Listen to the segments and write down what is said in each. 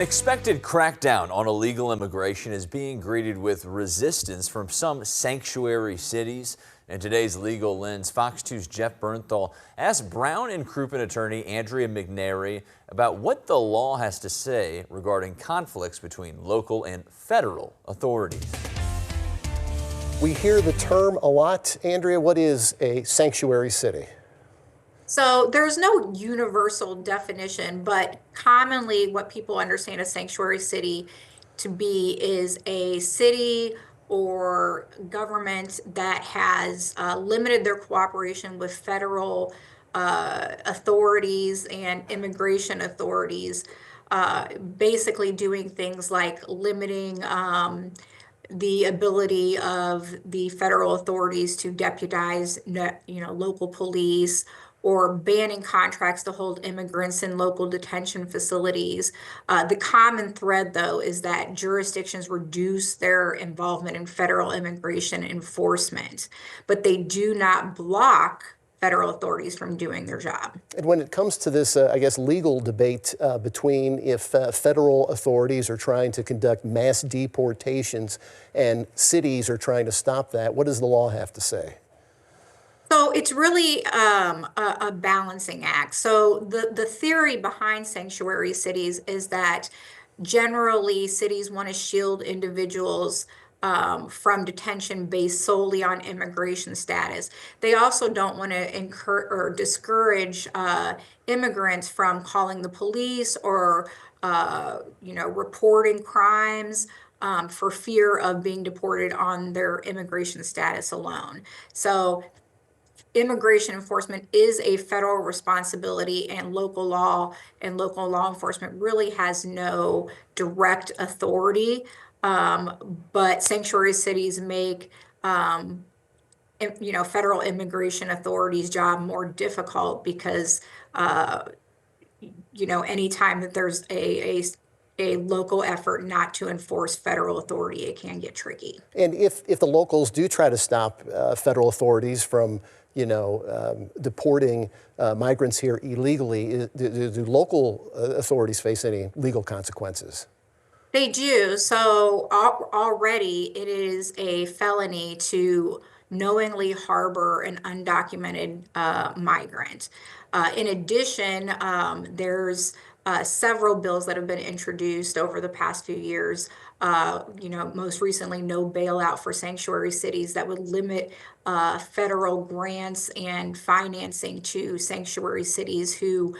Expected crackdown on illegal immigration is being greeted with resistance from some sanctuary cities. In today's Legal Lens, Fox 2's Jeff Bernthal asked Brown and Crouppen attorney Andrea McNairy about what the law has to say regarding conflicts between local and federal authorities. We hear the term a lot. Andrea, what is a sanctuary city? So there's no universal definition, but commonly what people understand a sanctuary city to be is a city or government that has limited their cooperation with federal authorities and immigration authorities, basically doing things like limiting the ability of the federal authorities to deputize, local police, or banning contracts to hold immigrants in local detention facilities. The common thread, though, is that jurisdictions reduce their involvement in federal immigration enforcement, but they do not block federal authorities from doing their job. And when it comes to this, legal debate between if federal authorities are trying to conduct mass deportations and cities are trying to stop that, what does the law have to say? So it's really a balancing act. So the theory behind sanctuary cities is that generally cities want to shield individuals from detention based solely on immigration status. They also don't want to encourage or discourage immigrants from calling the police or reporting crimes for fear of being deported on their immigration status alone. So immigration enforcement is a federal responsibility, and local law enforcement really has no direct authority. But sanctuary cities make federal immigration authorities' job more difficult because anytime that there's a local effort not to enforce federal authority, it can get tricky. And if the locals do try to stop federal authorities from deporting migrants here illegally, do local authorities face any legal consequences? They do. So already it is a felony to knowingly harbor an undocumented migrant. In addition, there's several bills that have been introduced over the past few years. Most recently, no bailout for sanctuary cities that would limit federal grants and financing to sanctuary cities who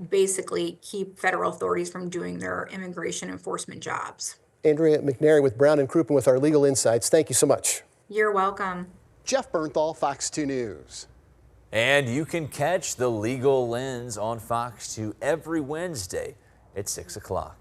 basically keep federal authorities from doing their immigration enforcement jobs. Andrea McNairy with Brown and Crouppen with our legal insights. Thank you so much. You're welcome. Jeff Bernthal, Fox 2 News. And you can catch the Legal Lens on Fox 2 every Wednesday at 6 o'clock.